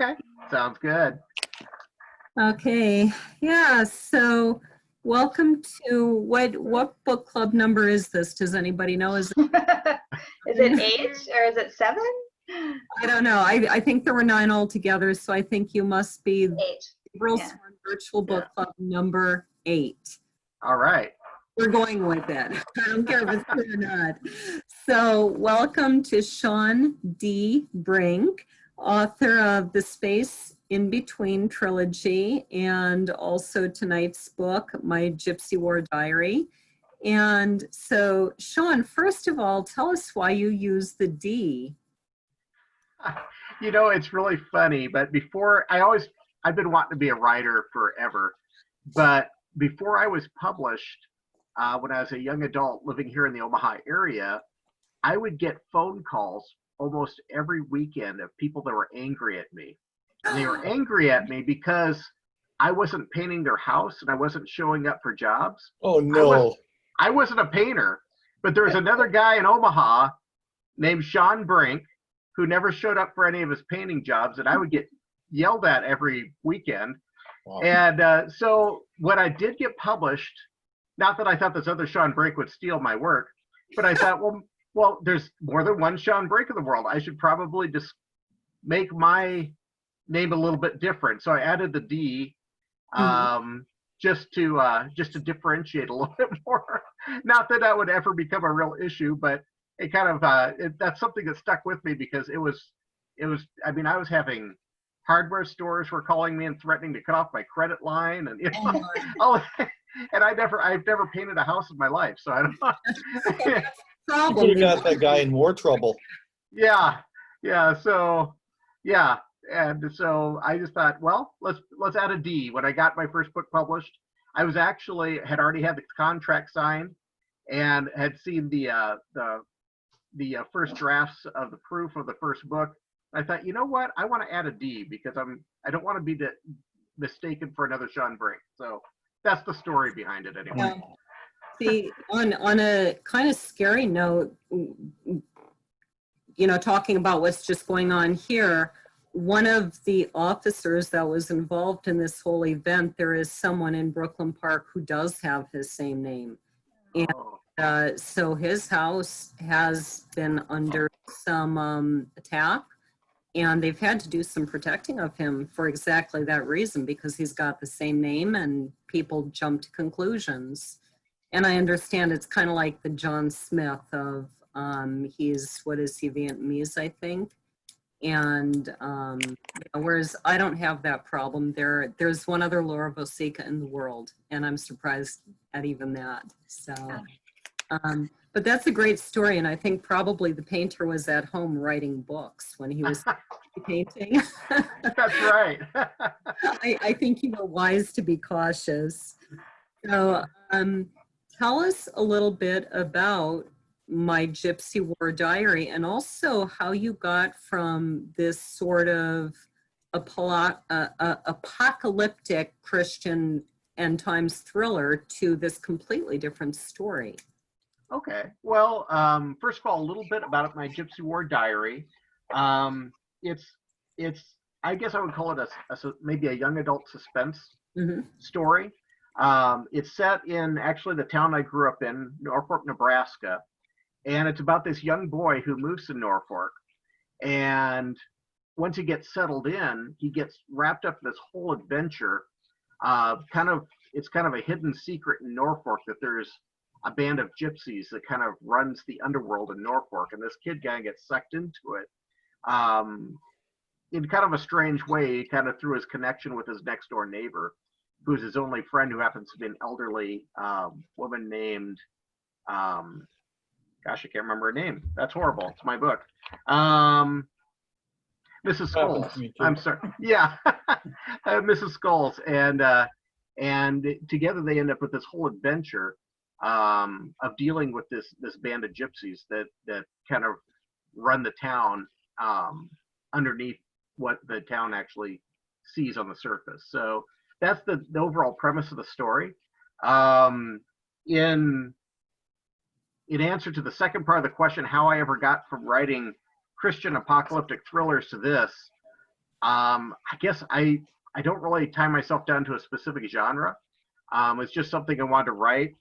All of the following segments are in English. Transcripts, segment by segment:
Okay, sounds good. Okay, yeah, so welcome to, what book club number is this? Does anybody know? Is it 8 or is it 7? I don't know. I think there were 9 altogether, so I think you must be 8. Gabriel's Virtual Book Club number 8. All right. We're going with it. I don't care if it's true or not. So welcome to Shawn D. Brink, author of The Space in Between trilogy, and also tonight's book, My Gypsy War Diary. And so, Shawn, first of all, tell us why you use the D. You know, it's really funny, but I've been wanting to be a writer forever, but before I was published, when I was a young adult living here in the Omaha area, I would get phone calls almost every weekend of people that were angry at me. And they were angry at me because I wasn't painting their house and I wasn't showing up for jobs. Oh, no. I wasn't a painter, but there was another guy in Omaha named Shawn Brink who never showed up for any of his painting jobs, and I would get yelled at every weekend. Wow. And so when I did get published, not that I thought this other Shawn Brink would steal my work, but I thought, well, there's more than one Shawn Brink in the world. I should probably just make my name a little bit different. So I added the D, just to differentiate a little bit more. Not that that would ever become a real issue, but it kind of that's something that stuck with me because it was. I mean, I was having hardware stores were calling me and threatening to cut off my credit line, and and I've never painted a house in my life, so I don't know. You could have got that guy in more trouble. Yeah. So, yeah, and so I just thought, well, let's add a D. When I got my first book published, I was had already had the contract signed and had seen the first drafts of the proof of the first book. I thought, you know what? I want to add a D because I don't want to be mistaken for another Shawn Brink. So that's the story behind it anyway. See, on a kind of scary note, you know, talking about what's just going on here, one of the officers that was involved in this whole event, there is someone in Brooklyn Park who does have his same name. And so his house has been under some attack, and they've had to do some protecting of him for exactly that reason, because he's got the same name and people jump to conclusions. And I understand it's kind of like the John Smith of, he's, what is he, Vietnamese, I think. And whereas I don't have that problem, there's one other Laura Vosica in the world, and I'm surprised at even that. So, but that's a great story, and I think probably the painter was at home writing books when he was painting. That's right. I think you were wise to be cautious. So, tell us a little bit about My Gypsy War Diary, and also how you got from this sort of apocalyptic Christian end times thriller to this completely different story. Okay. Well, first of all, a little bit about My Gypsy War Diary. It's I guess I would call it maybe a young adult suspense story. It's set in actually the town I grew up in, Norfolk, Nebraska. And it's about this young boy who moves to Norfolk. And once he gets settled in, he gets wrapped up in this whole adventure. It's kind of a hidden secret in Norfolk that there's a band of gypsies that kind of runs the underworld in Norfolk. And this kid kind of gets sucked into it in kind of a strange way, kind of through his connection with his next door neighbor, who's his only friend, who happens to be an elderly woman named, gosh, I can't remember her name. That's horrible. It's my book. Mrs. Skulls. I'm sorry. Yeah, Mrs. Skulls. And together they end up with this whole adventure of dealing with this band of gypsies that kind of run the town underneath what the town actually sees on the surface. So that's the overall premise of the story. In answer to the second part of the question, how I ever got from writing Christian apocalyptic thrillers to this, I guess I don't really tie myself down to a specific genre. It's just something I wanted to write.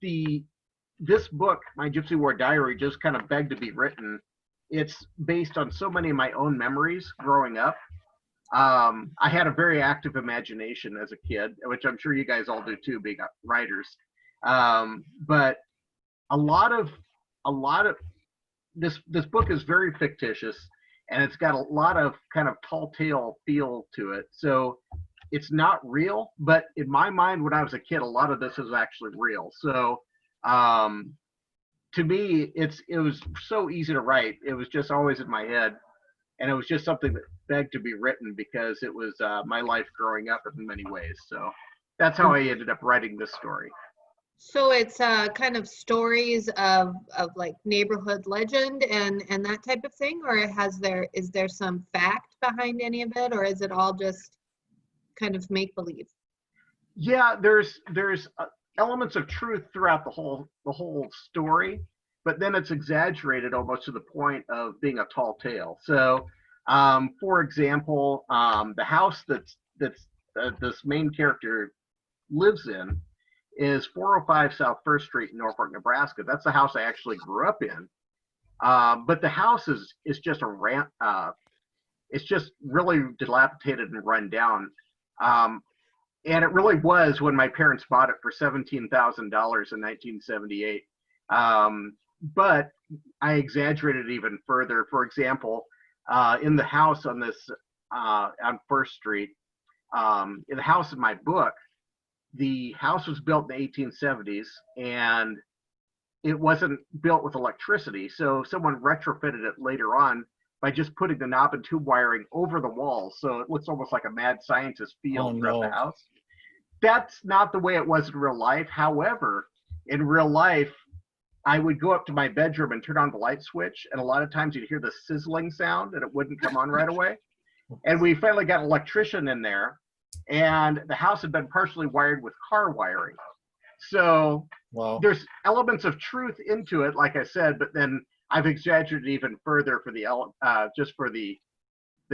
This book, my Gypsy War Diary, just kind of begged to be written. It's based on so many of my own memories growing up. I had a very active imagination as a kid, which I'm sure you guys all do too, being writers. But a lot of this book is very fictitious, and it's got a lot of kind of tall tale feel to it. So it's not real, but in my mind, when I was a kid, a lot of this is actually real. So to me, it was so easy to write. It was just always in my head, and it was just something that begged to be written because it was my life growing up in many ways. So that's how I ended up writing this story. So it's kind of stories of like neighborhood legend and that type of thing, or is there some fact behind any of it, or is it all just kind of make believe? Yeah, there's elements of truth throughout the whole story, but then it's exaggerated almost to the point of being a tall tale. So, for example, the house that's this main character lives in is 405 South First Street in Norfolk, Nebraska. That's the house I actually grew up in. But the house is just it's just really dilapidated and run down. And it really was when my parents bought it for $17,000 in 1978. But I exaggerated it even further. For example, in the house on on First Street, in the house in my book, the house was built in the 1870s, and it wasn't built with electricity. So someone retrofitted it later on by just putting the knob and tube wiring over the walls. So it looks almost like a mad scientist feel throughout the house. That's not the way it was in real life. However, in real life, I would go up to my bedroom and turn on the light switch, and a lot of times you'd hear the sizzling sound and it wouldn't come on right away. And we finally got an electrician in there, and the house had been partially wired with car wiring. So there's elements of truth into it, like I said, but then I've exaggerated even further for just for the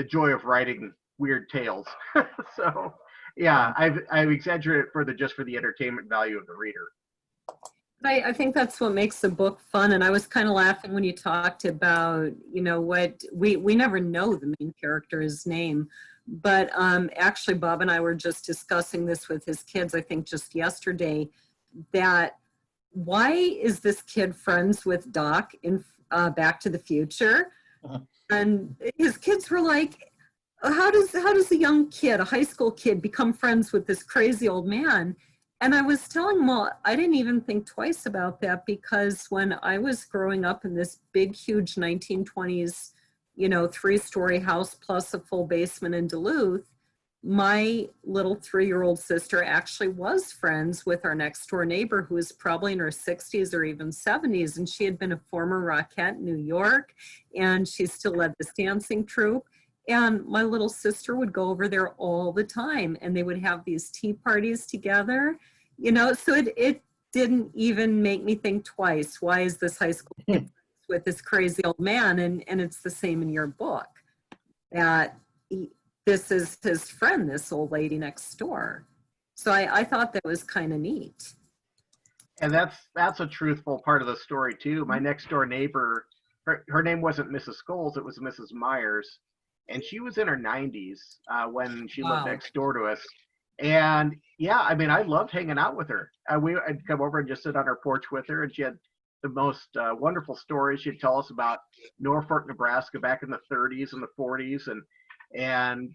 joy of writing weird tales. So yeah, I've exaggerated further just for the entertainment value of the reader. I think that's what makes the book fun. And I was kind of laughing when you talked about, what we never know the main character's name. But actually, Bob and I were just discussing this with his kids, I think just yesterday, that why is this kid friends with Doc in Back to the Future? And his kids were like, how does a young kid, a high school kid, become friends with this crazy old man? And I was telling them, well, I didn't even think twice about that, because when I was growing up in this big, huge 1920s, 3-story house plus a full basement in Duluth, my little 3-year-old sister actually was friends with our next door neighbor, who was probably in her 60s or even 70s. And she had been a former Rockette in New York, and she still led this dancing troupe. And my little sister would go over there all the time, and they would have these tea parties together, so it didn't even make me think twice. Why is this high school kid with this crazy old man? And it's the same in your book, that this is his friend, this old lady next door. So I thought that was kind of neat. And that's a truthful part of the story too. My next door neighbor, her name wasn't Mrs. Scholes, it was Mrs. Myers. And she was in her 90s when she lived next door to us. And yeah, I mean, I loved hanging out with her. I'd come over and just sit on her porch with her, and she had the most wonderful stories. She'd tell us about Norfolk, Nebraska back in the 30s and the 40s. And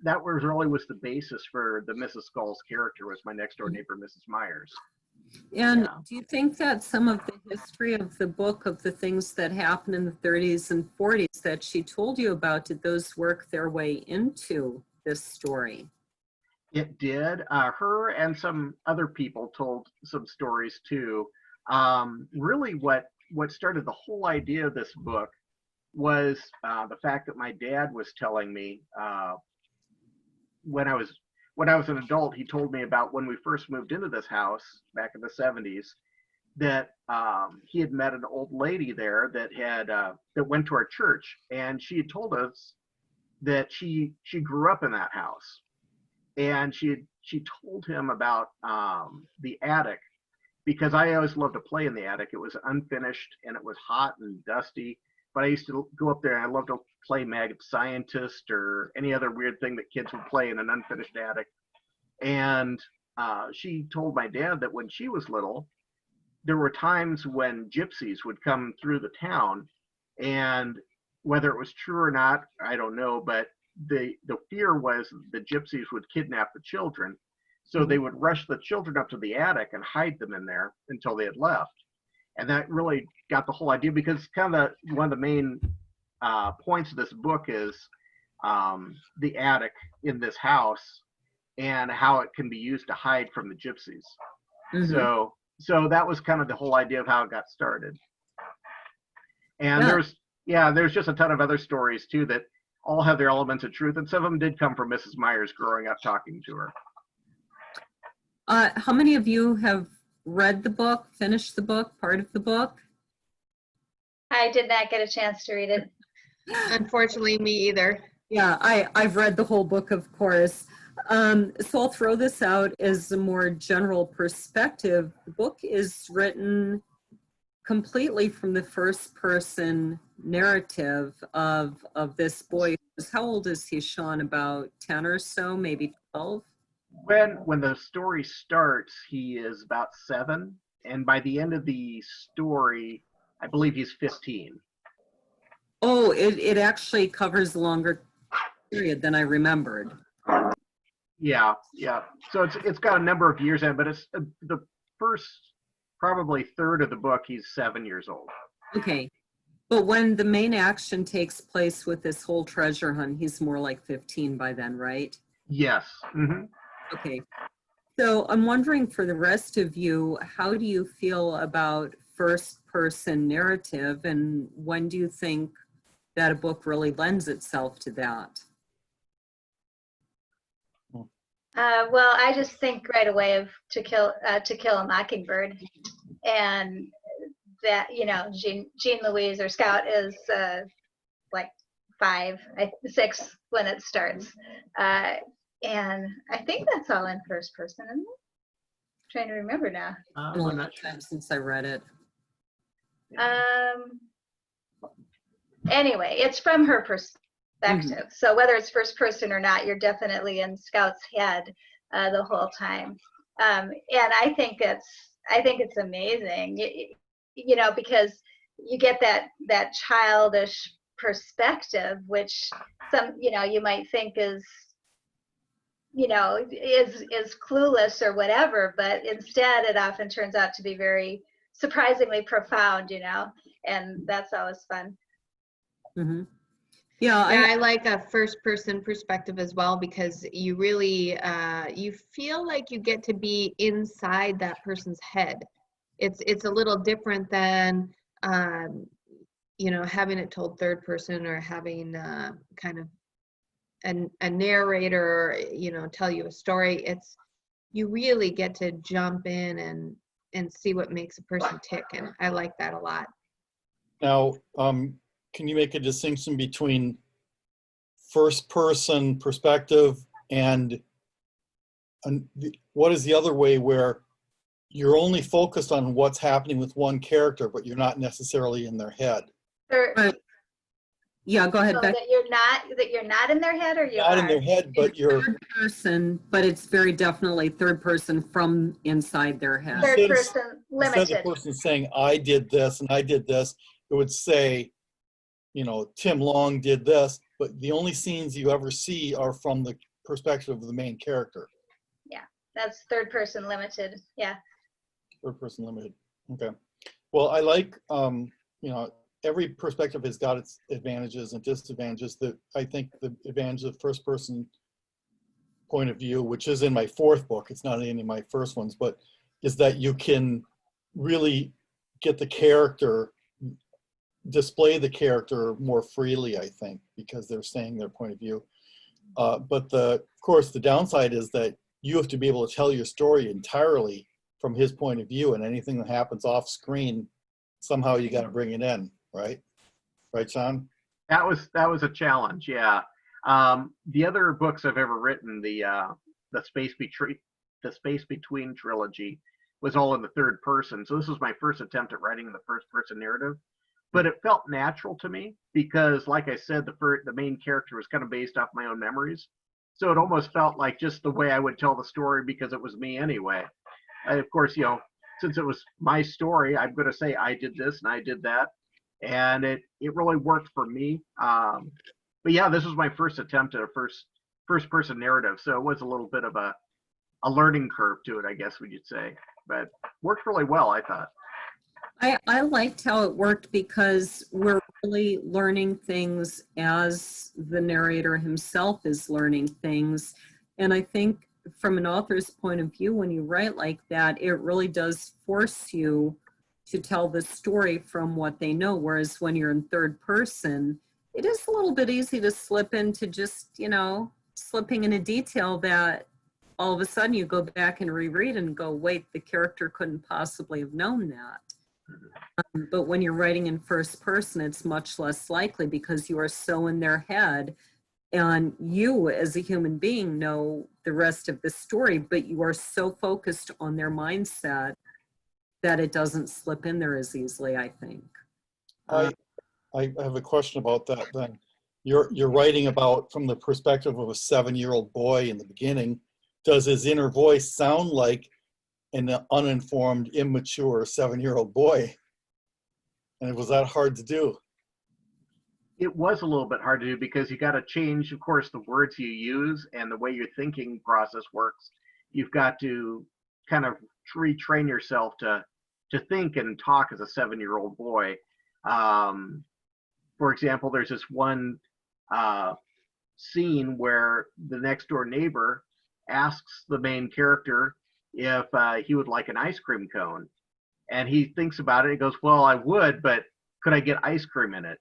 that was the basis for the Mrs. Skull's character, was my next door neighbor, Mrs. Myers. And do you think that some of the history of the book, of the things that happened in the 30s and 40s that she told you about, did those work their way into this story? It did. Her and some other people told some stories too. Really what started the whole idea of this book was the fact that my dad was telling me when I was an adult, he told me about when we first moved into this house back in the 70s, that he had met an old lady there that went to our church, and she had told us that she grew up in that house, and she told him about the attic, because I always loved to play in the attic. It was unfinished and it was hot and dusty, but I used to go up there and I loved to play Maggot Scientist or any other weird thing that kids would play in an unfinished attic. And she told my dad that when she was little, there were times when gypsies would come through the town, and whether it was true or not, I don't know, but the fear was the gypsies would kidnap the children. So they would rush the children up to the attic and hide them in there until they had left. And that really got the whole idea, because kind of one of the main points of this book is the attic in this house and how it can be used to hide from the gypsies. Mhm. So that was kind of the whole idea of how it got started. And Yeah. there's just a ton of other stories too that all have their elements of truth, and some of them did come from Mrs. Myers growing up talking to her. How many of you have read the book, finished the book, part of the book? I did not get a chance to read it. Unfortunately, me either. Yeah, I've read the whole book, of course. So I'll throw this out as a more general perspective. The book is written completely from the first person narrative of this boy. How old is he, Shawn? About 10 or so, maybe 12? When the story starts, he is about 7, and by the end of the story, I believe he's 15. Oh, it actually covers a longer period than I remembered. Yeah. So it's got a number of years in it, but it's the first probably third of the book, he's 7 years old. Okay. But when the main action takes place with this whole treasure hunt, he's more like 15 by then, right? Yes. Mm-hmm. Okay. So I'm wondering, for the rest of you, how do you feel about first person narrative, and when do you think that a book really lends itself to that? Well, I just think right away of To Kill a Mockingbird, and that, Jean Louise, or Scout, is like 6 when it starts, and I think that's all in first person, isn't it? I'm trying to remember now. It's been a long time since I read it. Anyway, it's from her perspective. So whether it's first person or not, you're definitely in Scout's head the whole time. And I think it's amazing, because you get that childish perspective, which you might think is clueless or whatever, but instead it often turns out to be very surprisingly profound, and that's always fun. Mm-hmm. Yeah, I like a first person perspective as well, because you really you feel like you get to be inside that person's head. It's a little different than having it told third person, or having kind of a narrator, tell you a story. You really get to jump in and see what makes a person tick, and I like that a lot. Now, can you make a distinction between first person perspective and what is the other way, where you're only focused on what's happening with one character, but you're not necessarily in their head? Yeah, go ahead, So Beck. that you're not in their head, or you Not are? in their head, but you're Third person, but it's very definitely third person from inside their head. Third person instead of the limited. person saying, I did this and I did this, it would say, Tim Long did this, but the only scenes you ever see are from the perspective of the main character. Yeah, that's third person limited. Yeah. Third person limited. Okay. Well, I like, every perspective has got its advantages and disadvantages. That I think the advantage of first person point of view, which is in my 4th book, it's not in any of my first ones, but is that you can really get the character, display the character more freely, I think, because they're saying their point of view. But of course, the downside is that you have to be able to tell your story entirely from his point of view, and anything that happens off screen, somehow you got to bring it in, right? Right, Shawn? That was a challenge. Yeah. The other books I've ever written, the Space Between trilogy, was all in the third person. So this was my first attempt at writing the first person narrative, but it felt natural to me because, like I said, the main character was kind of based off my own memories. So it almost felt like just the way I would tell the story because it was me anyway. Of course, since it was my story, I'm going to say I did this and I did that, and it really worked for me. But yeah, this was my first attempt at a first person narrative, so it was a little bit of a learning curve to it, I guess we could say, but worked really well, I thought. I liked how it worked because we're really learning things as the narrator himself is learning things. And I think from an author's point of view, when you write like that, it really does force you to tell the story from what they know. Whereas when you're in third person, it is a little bit easy to slip into just, slipping in a detail that all of a sudden you go back and reread and go, wait, the character couldn't possibly have known that. But when you're writing in first person, it's much less likely because you are so in their head and you as a human being know the rest of the story, but you are so focused on their mindset that it doesn't slip in there as easily, I think. I have a question about that then. You're writing about from the perspective of a 7-year-old boy in the beginning. Does his inner voice sound like an uninformed, immature 7-year-old boy? And was that hard to do? It was a little bit hard to do because you got to change, of course, the words you use and the way your thinking process works. You've got to kind of retrain yourself to think and talk as a 7-year-old boy. For example, there's this one scene where the next door neighbor asks the main character if he would like an ice cream cone. And he thinks about it. He goes, well, I would, but could I get ice cream in it?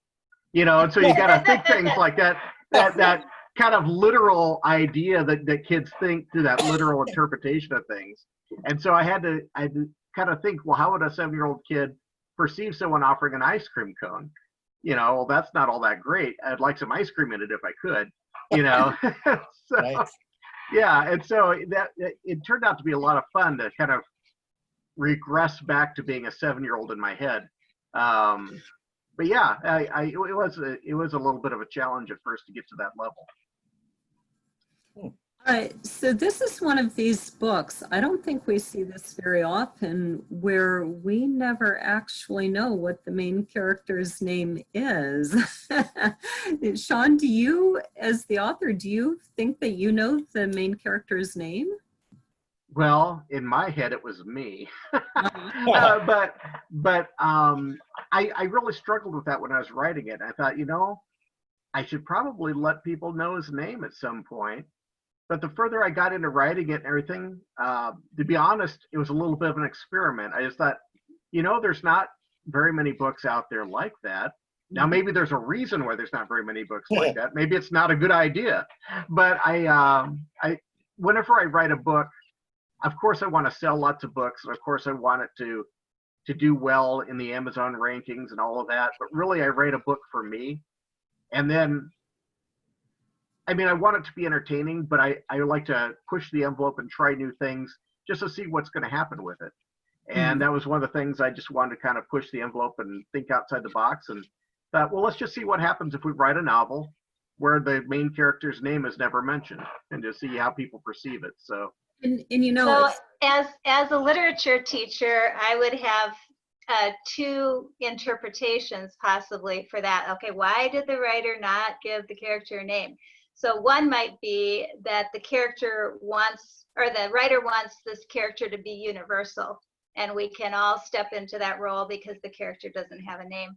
And so you got to think things like that kind of literal idea that kids think through that literal interpretation of things. And so I had to kind of think, well, how would a 7-year-old kid perceive someone offering an ice cream cone? Well, that's not all that great. I'd like some ice cream in it if I could, so, Nice. Yeah. And so it turned out to be a lot of fun to kind of regress back to being a 7-year-old in my head. But yeah, it was a little bit of a challenge at first to get to that level. So this is one of these books. I don't think we see this very often where we never actually know what the main character's name is. Shawn, do you, as the author, do you think that you know the main character's name? Well, in my head, it was me. But I really struggled with that when I was writing it. I thought, I should probably let people know his name at some point. But the further I got into writing it and everything, to be honest, it was a little bit of an experiment. I just thought, there's not very many books out there like that. Now, maybe there's a reason why there's not very many books like that. Maybe it's not a good idea. But whenever I write a book, of course, I want to sell lots of books. And of course, I want it to do well in the Amazon rankings and all of that. But really, I write a book for me. And then, I want it to be entertaining, but I like to push the envelope and try new things just to see what's going to happen with it. And that was one of the things I just wanted to kind of push the envelope and think outside the box and thought, well, let's just see what happens if we write a novel where the main character's name is never mentioned and to see how people perceive it. So. So as a literature teacher, I would have two interpretations possibly for that. Okay, why did the writer not give the character a name? So one might be that the character wants, or the writer wants this character to be universal, and we can all step into that role because the character doesn't have a name.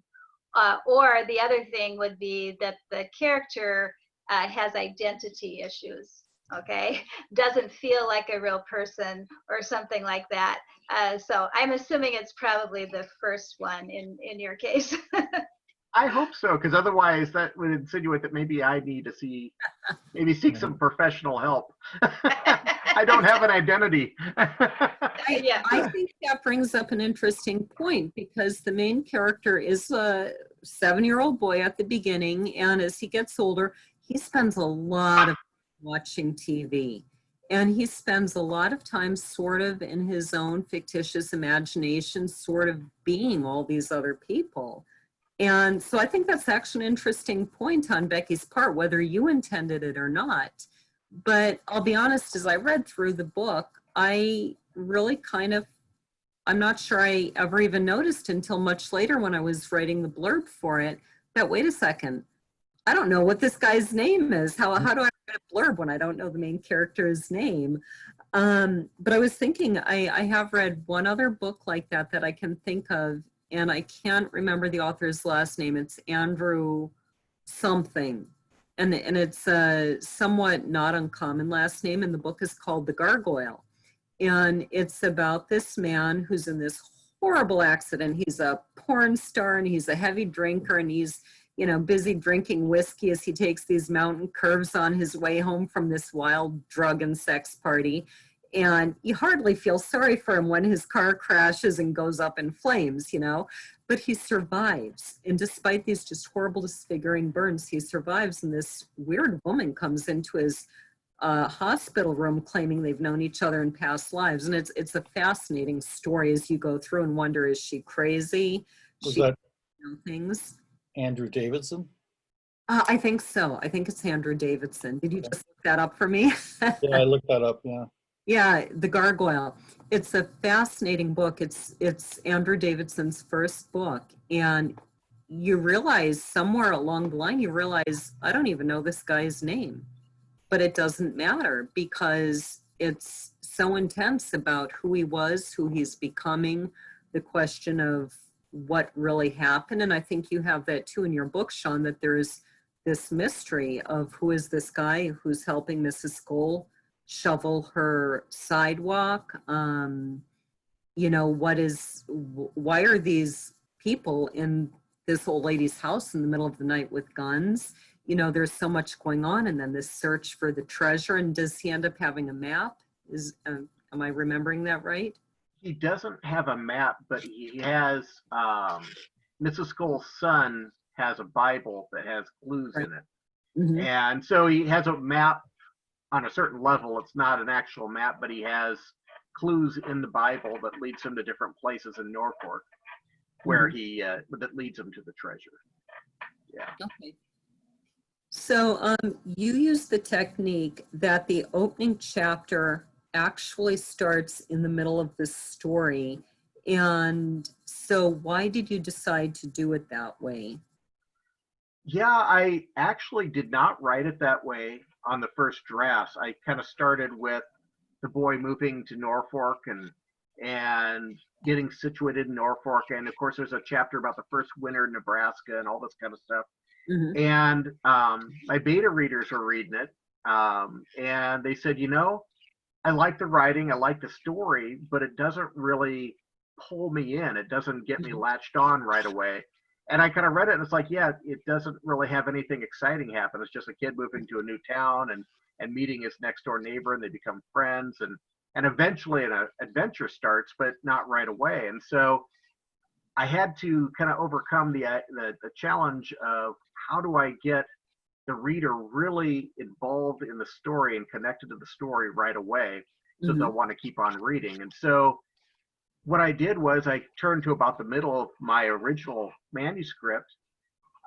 Or the other thing would be that the character has identity issues, okay? Doesn't feel like a real person or something like that. So I'm assuming it's probably the first one in your case. I hope so, because otherwise that would insinuate that maybe I need to seek some professional help. I don't have an identity. I think that brings up an interesting point because the main character is a 7-year-old boy at the beginning, and as he gets older, he spends a lot of watching TV. And he spends a lot of time sort of in his own fictitious imagination, sort of being all these other people. And so I think that's actually an interesting point on Becky's part, whether you intended it or not. But I'll be honest, as I read through the book, I really I'm not sure I ever even noticed until much later when I was writing the blurb for it, that wait a second, I don't know what this guy's name is. How do I write a blurb when I don't know the main character's name? But I was thinking, I have read one other book like that I can think of, and I can't remember the author's last name. It's Andrew something. And it's a somewhat not uncommon last name, and the book is called The Gargoyle. And it's about this man who's in this horrible accident. He's a porn star, and he's a heavy drinker, and he's busy drinking whiskey as he takes these mountain curves on his way home from this wild drug and sex party. And you hardly feel sorry for him when his car crashes and goes up in flames, but he survives. And despite these just horrible, disfiguring burns, he survives. And this weird woman comes into his hospital room claiming they've known each other in past lives. And it's a fascinating story as you go through and wonder, is she crazy? Was she that things. Andrew Davidson? I think so. I think it's Andrew Davidson. Did you just look that up for me? Yeah, I looked that up, yeah. Yeah, The Gargoyle. It's a fascinating book. It's Andrew Davidson's first book. And you realize somewhere along the line, I don't even know this guy's name. But it doesn't matter because it's so intense about who he was, who he's becoming, the question of what really happened. And I think you have that too in your book, Shawn, that there's this mystery of who is this guy who's helping Mrs. Skoll shovel her sidewalk. Why are these people in this old lady's house in the middle of the night with guns? There's so much going on, and then this search for the treasure. And does he end up having a map? Am I remembering that right? He doesn't have a map, but he has, Mrs. Skoll's son has a Bible that has clues in it. Mm-hmm. And so he has a map on a certain level. It's not an actual map, but he has clues in the Bible that leads him to different places in Norfolk where that leads him to the treasure. Yeah. Okay. So you use the technique that the opening chapter actually starts in the middle of the story. And so why did you decide to do it that way? Yeah, I actually did not write it that way on the first drafts. I kind of started with the boy moving to Norfolk and getting situated in Norfolk. And of course, there's a chapter about the first winter in Nebraska and all this kind of stuff. Mm-hmm. And my beta readers were reading it. And they said, I like the writing, I like the story, but it doesn't really pull me in. It doesn't get me latched on right away. And I kind of read it and it's like, yeah, it doesn't really have anything exciting happen. It's just a kid moving to a new town and meeting his next door neighbor, and they become friends, and eventually an adventure starts, but not right away. And so I had to kind of overcome the challenge of how do I get the reader really involved in the story and connected to the story right away, so they'll want to keep on reading. And so what I did was I turned to about the middle of my original manuscript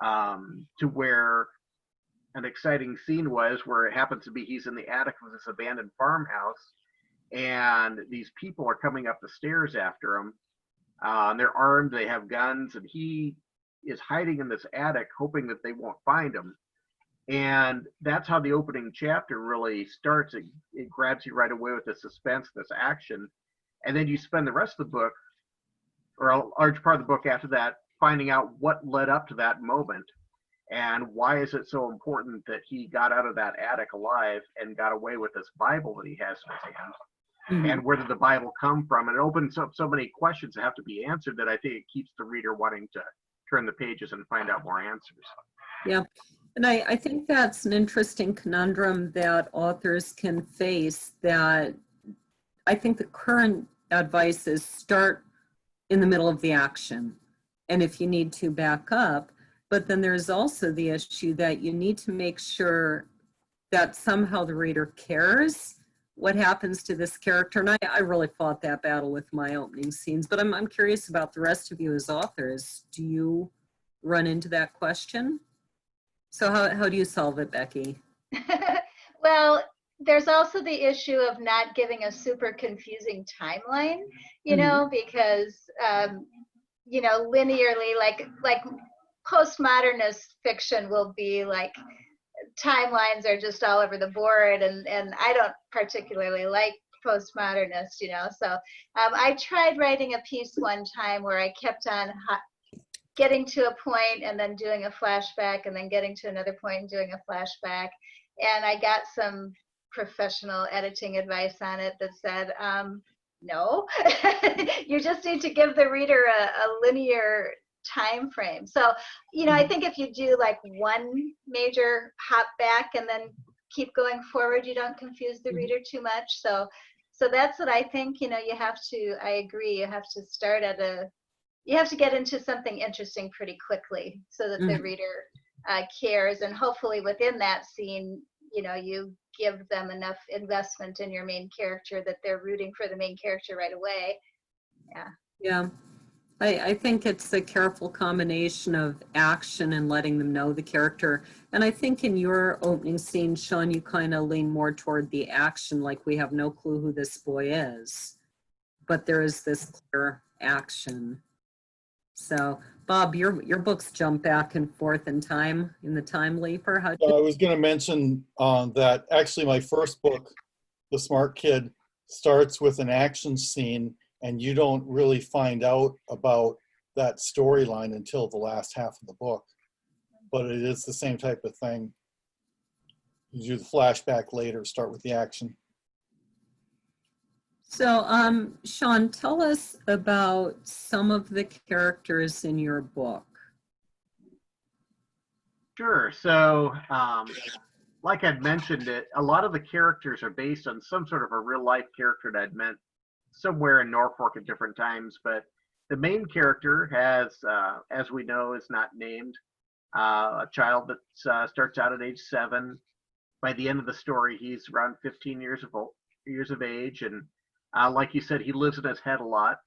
to where an exciting scene was, where it happens to be he's in the attic of this abandoned farmhouse, and these people are coming up the stairs after him. They're armed, they have guns, and he is hiding in this attic hoping that they won't find him. And that's how the opening chapter really starts. It grabs you right away with the suspense, this action. And then you spend the rest of the book, or a large part of the book after that, finding out what led up to that moment. And why is it so important that he got out of that attic alive and got away with this Bible that he has in his hand? Mm-hmm. And where did the Bible come from? And it opens up so many questions that have to be answered that I think it keeps the reader wanting to turn the pages and find out more answers. Yeah. And I think that's an interesting conundrum that authors can face, that I think the current advice is start in the middle of the action. And if you need to back up, But then there's also the issue that you need to make sure that somehow the reader cares what happens to this character. And I really fought that battle with my opening scenes, but I'm curious about the rest of you as authors. Do you run into that question? So how do you solve it, Becky? Well, there's also the issue of not giving a super confusing timeline, you know, because, you know, linearly, like postmodernist fiction will be like timelines are just all over the board, and I don't particularly like postmodernist, you know. So I tried writing a piece one time where I kept on getting to a point and then doing a flashback and then getting to another point and doing a flashback, and I got some professional editing advice on it that said, no, you just need to give the reader a linear time frame. So, you know, I think if you do like one major hop back and then keep going forward, you don't confuse the reader too much. So that's what I think, you know, you have to, I agree, you have to start at you have to get into something interesting pretty quickly so that the reader cares. And hopefully within that scene, you know, you give them enough investment in your main character that they're rooting for the main character right away. Yeah. Yeah. I think it's a careful combination of action and letting them know the character. And I think in your opening scene, Shawn, you kind of lean more toward the action, like we have no clue who this boy is, but there is this clear action. So, Bob, your books jump back and forth in time, in the time leaper. How I was going to mention that actually my first book, The Smart Kid, starts with an action scene, and you don't really find out about that storyline until the last half of the book. But it is the same type of thing. You do the flashback later, start with the action. So, Shawn, tell us about some of the characters in your book. Sure. So, like I'd mentioned, a lot of the characters are based on some sort of a real life character that I'd met somewhere in Norfolk at different times. But the main character has, as we know, is not named. A child that starts out at age 7. By the end of the story, he's around 15 years of age, and like you said, he lives in his head a lot.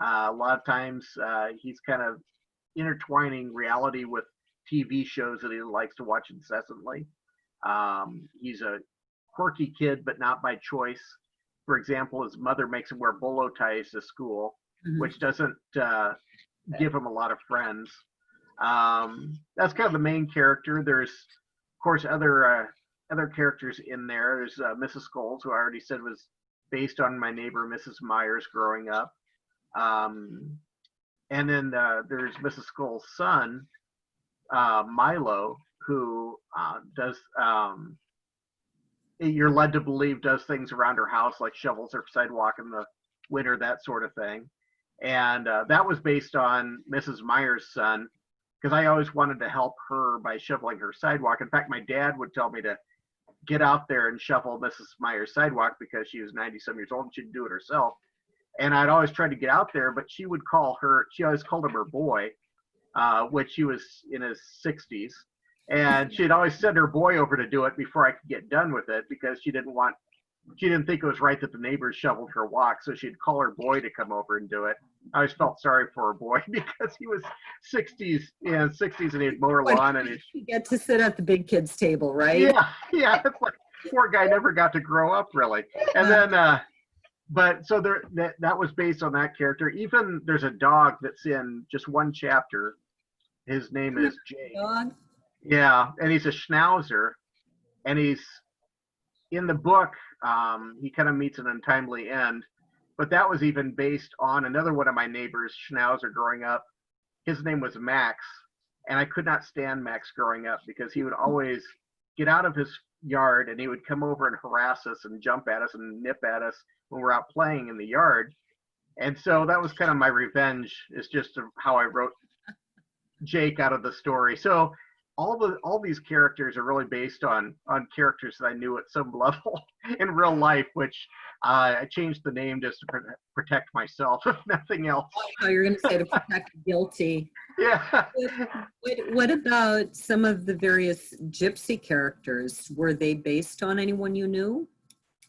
A lot of times, he's kind of intertwining reality with TV shows that he likes to watch incessantly. He's a quirky kid, but not by choice. For example, his mother makes him wear bolo ties to school, which doesn't give him a lot of friends. That's kind of the main character. There's, of course, other characters in there. There's Mrs. Scholes, who I already said was based on my neighbor Mrs. Myers growing up. And then there's Mrs. Scholes' son, Milo, who does, you're led to believe does things around her house, like shovels her sidewalk in the winter, that sort of thing. And that was based on Mrs. Myers' son, because I always wanted to help her by shoveling her sidewalk. In fact, my dad would tell me to get out there and shovel Mrs. Myers' sidewalk because she was 90-some years old and she'd do it herself. And I'd always tried to get out there, but she would call her, she always called him her boy, which he was in his 60s. And she'd always send her boy over to do it before I could get done with it, because she didn't think it was right that the neighbors shoveled her walk. So she'd call her boy to come over and do it. I always felt sorry for her boy because he was 60s, and he'd mow her lawn. And you get to sit at the big kids table, right? Yeah. It's like, poor guy never got to grow up really. And then, but so that was based on that character. Even there's a dog that's in just one chapter. His name is Jake. Dog? Yeah, and he's a schnauzer, and he's in the book. He kind of meets an untimely end, but that was even based on another one of my neighbors, schnauzer, growing up. His name was Max, and I could not stand Max growing up because he would always get out of his yard and he would come over and harass us and jump at us and nip at us when we're out playing in the yard. And so that was kind of my revenge, is just how I wrote Jake out of the story. So all these characters are really based on characters that I knew at some level in real life, which I changed the name just to protect myself, if nothing else. Oh, you're going to say to protect the guilty. Yeah. What about some of the various gypsy characters? Were they based on anyone you knew?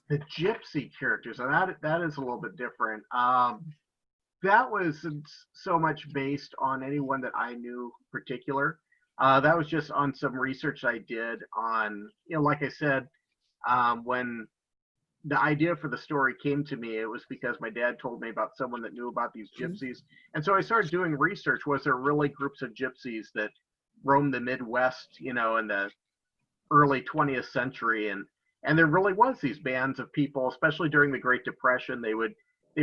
The gypsy characters, and that is a little bit different. That wasn't so much based on anyone that I knew in particular. That was just on some research I did on, like I said, when the idea for the story came to me, it was because my dad told me about someone that knew about these gypsies. And so I started doing research. Was there really groups of gypsies that roamed the Midwest, in the early 20th century? And there really was these bands of people, especially during the Great Depression. They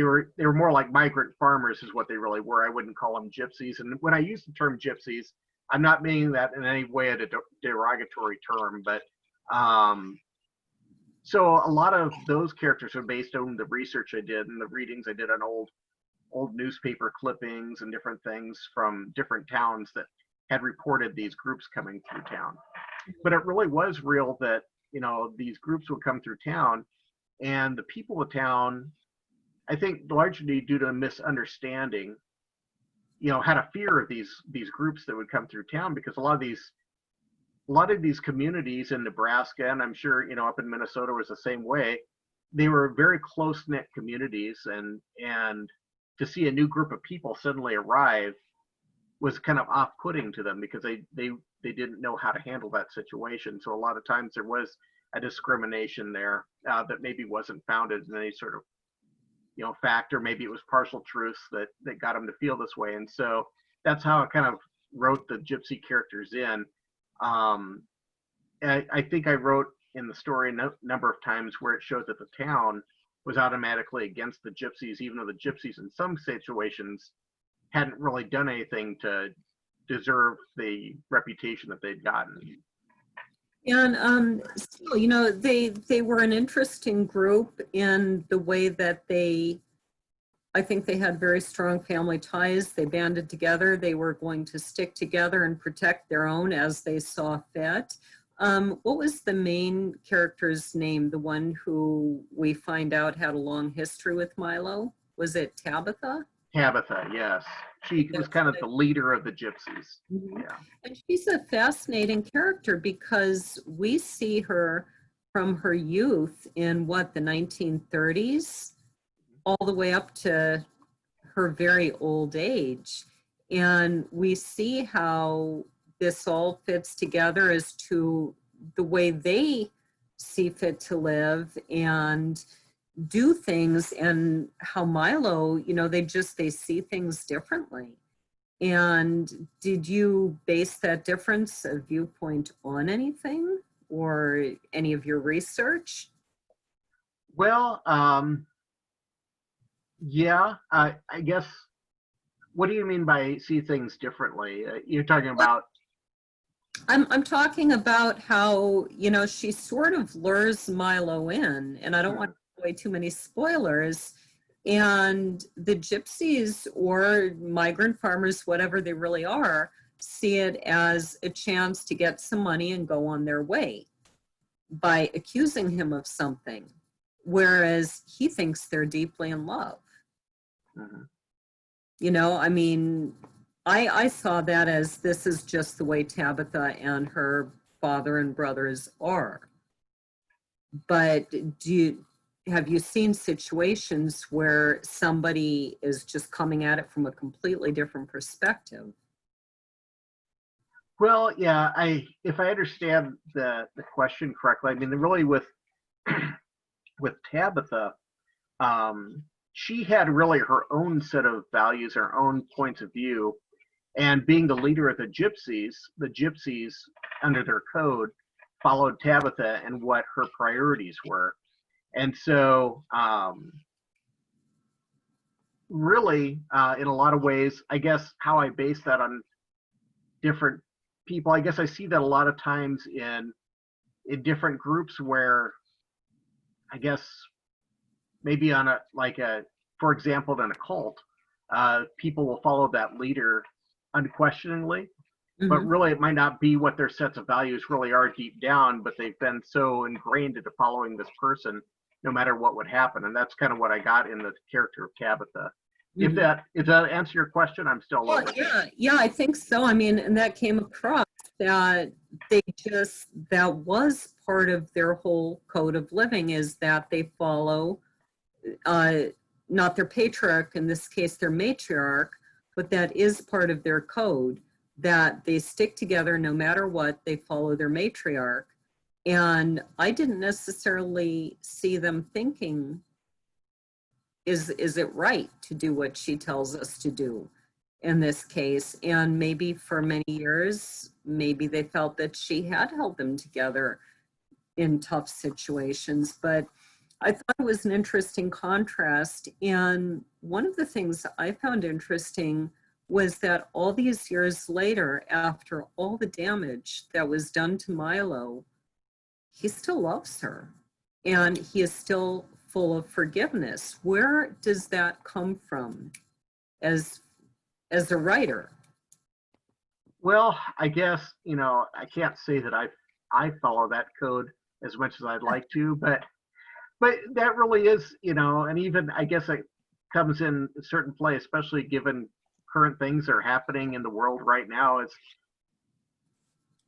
were more like migrant farmers is what they really were. I wouldn't call them gypsies. And when I use the term gypsies, I'm not meaning that in any way a derogatory term, but so a lot of those characters are based on the research I did and the readings I did on old newspaper clippings and different things from different towns that had reported these groups coming through town. But it really was real that, these groups would come through town, and the people of town, I think largely due to a misunderstanding, had a fear of these groups that would come through town, because a lot of these communities in Nebraska, and I'm sure up in Minnesota was the same way. They were very close-knit communities, and to see a new group of people suddenly arrive was kind of off-putting to them, because they didn't know how to handle that situation. So a lot of times there was a discrimination there that maybe wasn't founded in any sort of fact, or maybe it was partial truths that got them to feel this way. And so that's how I kind of wrote the gypsy characters in. I think I wrote in the story a number of times where it showed that the town was automatically against the gypsies, even though the gypsies in some situations hadn't really done anything to deserve the reputation that they'd gotten. And still, they were an interesting group in the way that I think they had very strong family ties. They banded together. They were going to stick together and protect their own as they saw fit. What was the main character's name, the one who we find out had a long history with Milo? Was it Tabitha? Tabitha, yes. She was kind of the leader of the gypsies. Mhm. Yeah. And she's a fascinating character because we see her from her youth in the 1930s all the way up to her very old age. And we see how this all fits together as to the way they see fit to live and do things, and how Milo, they see things differently. And did you base that difference of viewpoint on anything or any of your research? Well, yeah, I guess, what do you mean by see things differently? You're talking about? I'm talking about how, she sort of lures Milo in, and I don't want to give away too many spoilers. And the gypsies or migrant farmers, whatever they really are, see it as a chance to get some money and go on their way by accusing him of something, whereas he thinks they're deeply in love. Mhm. I saw that as this is just the way Tabitha and her father and brothers are. But have you seen situations where somebody is just coming at it from a completely different perspective? Well, yeah, if I understand the question correctly, really with Tabitha, she had really her own set of values, her own points of view, and being the leader of the gypsies under their code followed Tabitha and what her priorities were. And so really, in a lot of ways, I guess how I base that on different people, I guess I see that a lot of times in different groups where, I guess, maybe on for example, in a cult, people will follow that leader unquestioningly. but Mhm. really it might not be what their sets of values really are deep down, but they've been so ingrained into following this person no matter what would happen. And that's kind of what I got in the character of Tabitha. Mhm. If that answer your question, I'm still Well, low. yeah, I think so. I mean, and that came across that that was part of their whole code of living, is that they follow, uh, not their patriarch, in this case, their matriarch, but that is part of their code, that they stick together no matter what, they follow their matriarch. And I didn't necessarily see them thinking, is it right to do what she tells us to do in this case? And maybe for many years, maybe they felt that she had held them together in tough situations. But I thought it was an interesting contrast. And one of the things I found interesting was that all these years later, after all the damage that was done to Milo, he still loves her and he is still full of forgiveness. Where does that come from as a writer? Well, I guess, I can't say that I follow that code as much as I'd like to, but that really is, and even I guess it comes in a certain play, especially given current things that are happening in the world right now. Is,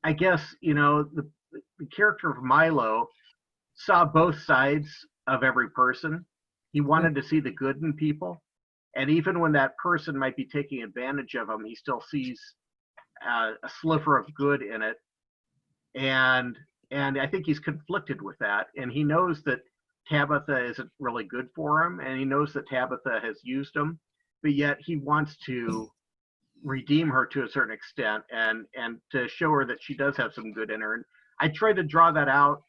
I guess, the character of Milo saw both sides of every person. He wanted to see the good in people. And even when that person might be taking advantage of him, he still sees a sliver of good in it. And I think he's conflicted with that. And he knows that Tabitha isn't really good for him. And he knows that Tabitha has used him, but yet he wants to redeem her to a certain extent and to show her that she does have some good in her. And I tried to draw that out,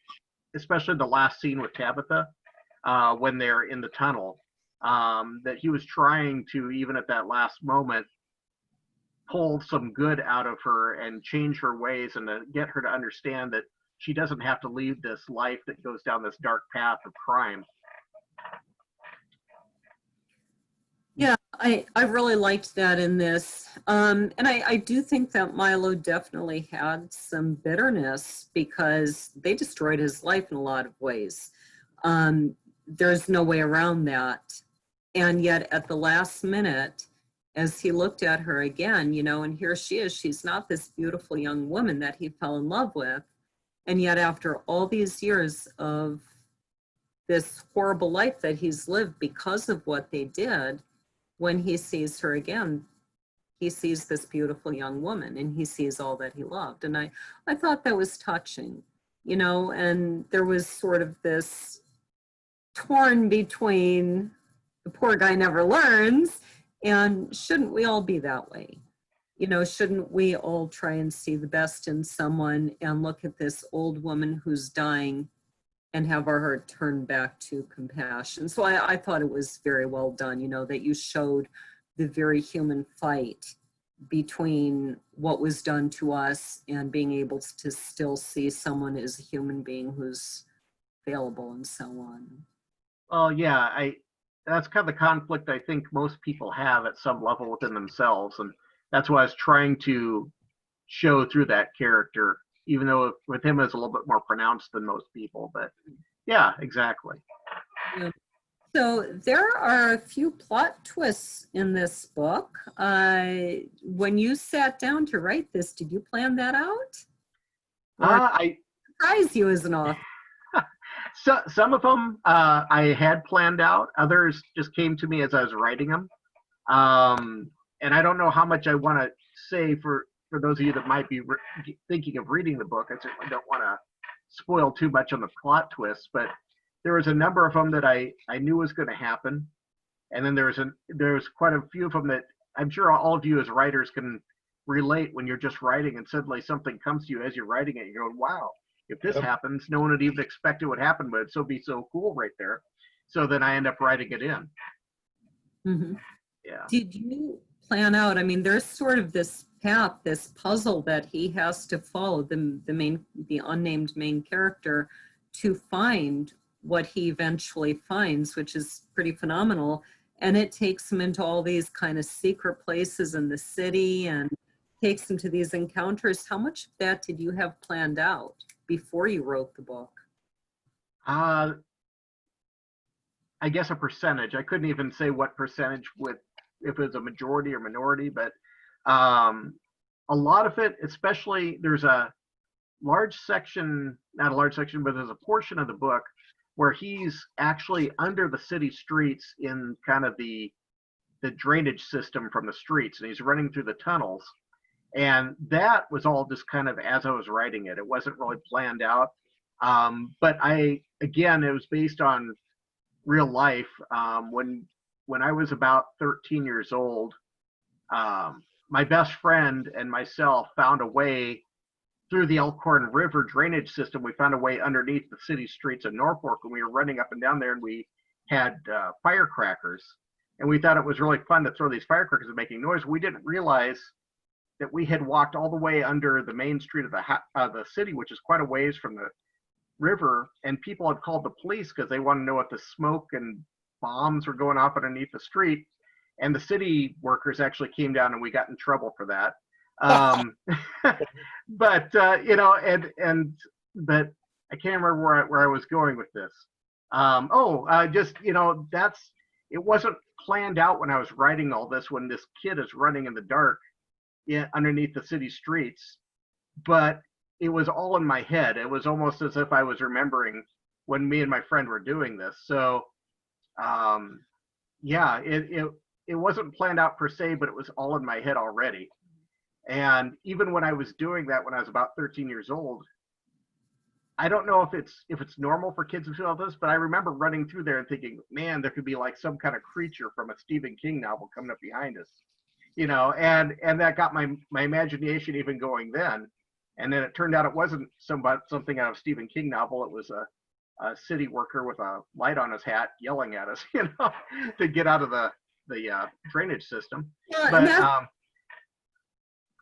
especially the last scene with Tabitha, when they're in the tunnel, that he was trying to, even at that last moment, pull some good out of her and change her ways and to get her to understand that she doesn't have to lead this life that goes down this dark path of crime. Yeah, I really liked that in this. And I do think that Milo definitely had some bitterness because they destroyed his life in a lot of ways. There's no way around that. And yet at the last minute, as he looked at her again, and here she is, she's not this beautiful young woman that he fell in love with. And yet after all these years of this horrible life that he's lived because of what they did, when he sees her again, he sees this beautiful young woman and he sees all that he loved. And I thought that was touching, and there was sort of this torn between the poor guy never learns, and shouldn't we all be that way? Shouldn't we all try and see the best in someone and look at this old woman who's dying and have our heart turned back to compassion? So I thought it was very well done, that you showed the very human fight between what was done to us and being able to still see someone as a human being who's available and so on. Well, yeah, that's kind of the conflict I think most people have at some level within themselves. And that's why I was trying to show through that character, even though with him it's a little bit more pronounced than most people. But yeah, exactly. Yeah. So there are a few plot twists in this book. When you sat down to write this, did you plan that out? I Surprise you as an author. So some of them I had planned out. Others just came to me as I was writing them. And I don't know how much I want to say for those of you that might be thinking of reading the book. I certainly don't want to spoil too much on the plot twists, but there was a number of them that I knew was going to happen. And then there was quite a few of them that I'm sure all of you as writers can relate when you're just writing and suddenly something comes to you as you're writing it. You're going, wow, if this happens, no one would even expect it would happen, but it'd be so cool right there. So then I end up writing it in. Mm-hmm. Yeah. Did you plan out, there's sort of this path, this puzzle that he has to follow, the unnamed main character, to find what he eventually finds, which is pretty phenomenal. And it takes him into all these kind of secret places in the city and takes him to these encounters. How much of that did you have planned out before you wrote the book? I guess a percentage. I couldn't even say what percentage if it was a majority or minority, but a lot of it, especially there's a large section, not a large section, but there's a portion of the book where he's actually under the city streets in kind of the drainage system from the streets, and he's running through the tunnels. And that was all just kind of as I was writing it. It wasn't really planned out. But again, it was based on real life. When I was about 13 years old, my best friend and myself found a way through the Elkhorn River drainage system. We found a way underneath the city streets of Norfolk, and we were running up and down there, and we had firecrackers. And we thought it was really fun to throw these firecrackers and making noise. We didn't realize that we had walked all the way under the main street of the city, which is quite a ways from the river, and people had called the police because they wanted to know if the smoke and bombs were going off underneath the street. And the city workers actually came down, and we got in trouble for that. But but I can't remember where I was going with this. It wasn't planned out when I was writing all this, when this kid is running in the dark underneath the city streets, but it was all in my head. It was almost as if I was remembering when me and my friend were doing this. So it wasn't planned out per se, but it was all in my head already. And even when I was doing that, when I was about 13 years old, I don't know if it's normal for kids to feel this, but I remember running through there and thinking, man, there could be like some kind of creature from a Stephen King novel coming up behind us, and that got my imagination even going then. And then it turned out it wasn't something out of a Stephen King novel. It was a city worker with a light on his hat yelling at us, to get out of the drainage system. Yeah, but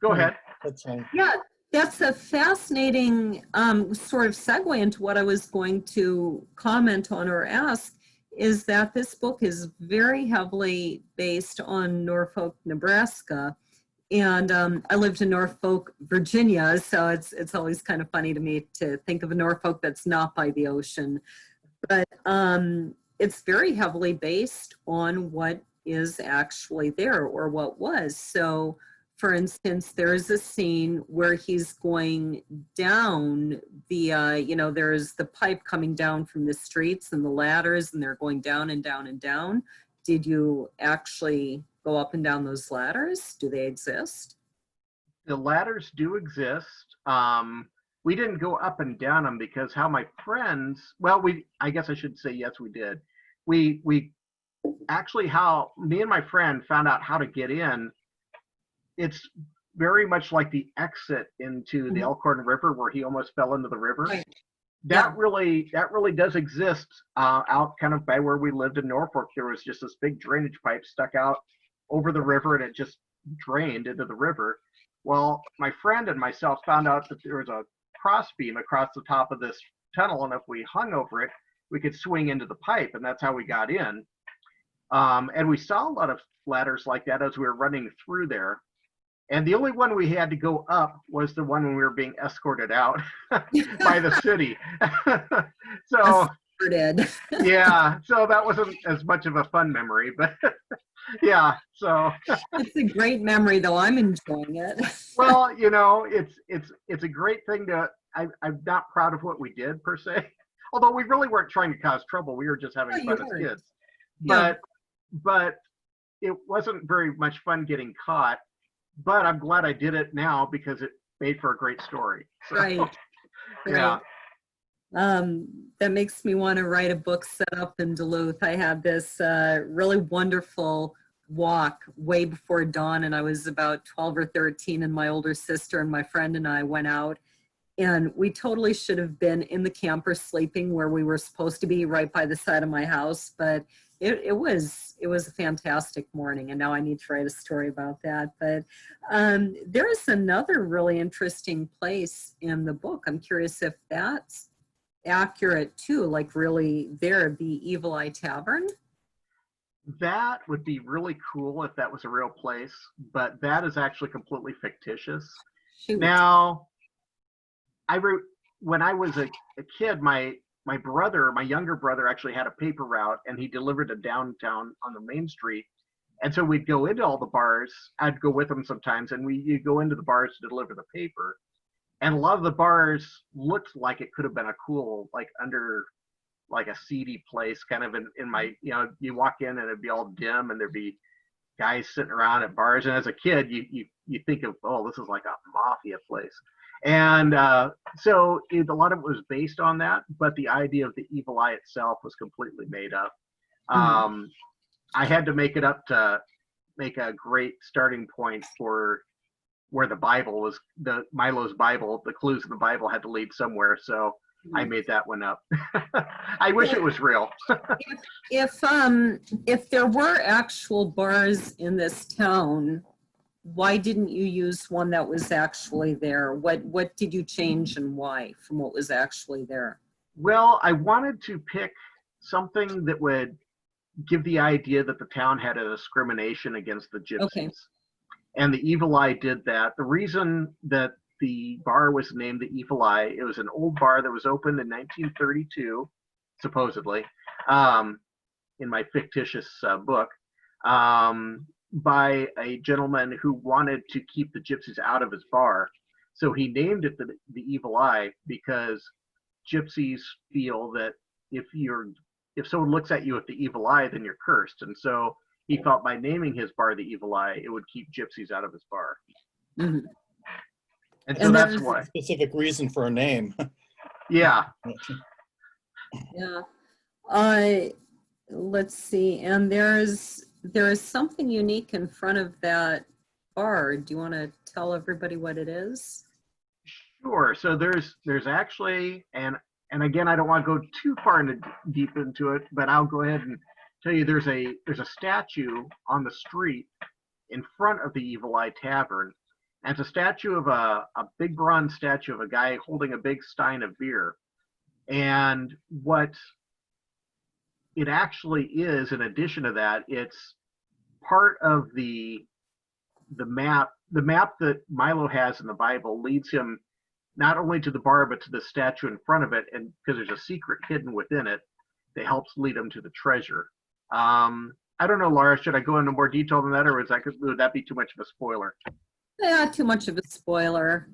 go ahead. That's fine. Yeah, that's a fascinating sort of segue into what I was going to comment on or ask, is that this book is very heavily based on Norfolk, Nebraska. And I lived in Norfolk, Virginia, so it's always kind of funny to me to think of a Norfolk that's not by the ocean. But it's very heavily based on what is actually there, or what was. So, for instance, there's a scene where he's going down there's the pipe coming down from the streets and the ladders, and they're going down and down and down. Did you actually go up and down those ladders? Do they exist? The ladders do exist. We didn't go up and down them because how my friends, I guess I should say yes, we did. We actually, how me and my friend found out how to get in, it's very much like the exit into the Elkhorn River where he almost fell into the river. Right. That really does exist out kind of by where we lived in Norfolk. There was just this big drainage pipe stuck out over the river, and it just drained into the river. Well, my friend and myself found out that there was a cross beam across the top of this tunnel, and if we hung over it, we could swing into the pipe, and that's how we got in. And we saw a lot of ladders like that as we were running through there. And the only one we had to go up was the one when we were being escorted out by the city. So, yeah, so that wasn't as much of a fun memory, but yeah, so. It's a great memory, though. I'm enjoying it. Well, it's a great thing I'm not proud of what we did per se, although we really weren't trying to cause trouble. We were just having fun as kids. Yeah. But it wasn't very much fun getting caught. But I'm glad I did it now because it made for a great story. So, Right. Yeah. That makes me want to write a book set up in Duluth. I had this really wonderful walk way before dawn, and I was about 12 or 13, and my older sister and my friend and I went out, and we totally should have been in the camper sleeping where we were supposed to be, right by the side of my house, but it was a fantastic morning, and now I need to write a story about that. But there is another really interesting place in the book. I'm curious if that's accurate too, like really there, the Evil Eye Tavern. That would be really cool if that was a real place, but that is actually completely fictitious. Shoot. Now, I wrote when I was a kid, my brother, my younger brother, actually had a paper route, and he delivered to downtown on the main street. And so we'd go into all the bars. I'd go with him sometimes, and you'd go into the bars to deliver the paper. And a lot of the bars looked like it could have been a cool, like under like a seedy place, kind of in my, you walk in and it'd be all dim, and there'd be guys sitting around at bars. And as a kid, you think of, oh, this is like a mafia place. And so a lot of it was based on that, but the idea of the evil eye itself was completely made up. I had to make it up to make a great starting point for where the Bible was, Milo's Bible, the clues in the Bible had to lead somewhere. So I made that one up. I wish it was real. If there were actual bars in this town, why didn't you use one that was actually there? What did you change and why from what was actually there? Well, I wanted to pick something that would give the idea that the town had a discrimination against the gypsies. Okay. And the Evil Eye did that. The reason that the bar was named the Evil Eye, it was an old bar that was opened in 1932, supposedly, in my fictitious book, by a gentleman who wanted to keep the gypsies out of his bar. So he named it the Evil Eye because gypsies feel that if someone looks at you with the evil eye, then you're cursed. And so he felt by naming his bar the Evil Eye, it would keep gypsies out of his bar. Mm-hmm. And so that's There's why. a specific reason for a name. Yeah. Yeah. Let's see. And there is something unique in front of that bar. Do you want to tell everybody what it is? Sure. So there's actually, and again, I don't want to go too far deep into it, but I'll go ahead and tell you there's a statue on the street in front of the Evil Eye Tavern. And it's a statue of a big bronze statue of a guy holding a big stein of beer. And what it actually is, in addition to that, it's part of the map. The map that Milo has in the Bible leads him not only to the bar, but to the statue in front of it, and because there's a secret hidden within it that helps lead him to the treasure. I don't know, Laura, should I go into more detail than that, or would that be too much of a spoiler? Yeah, too much of a spoiler.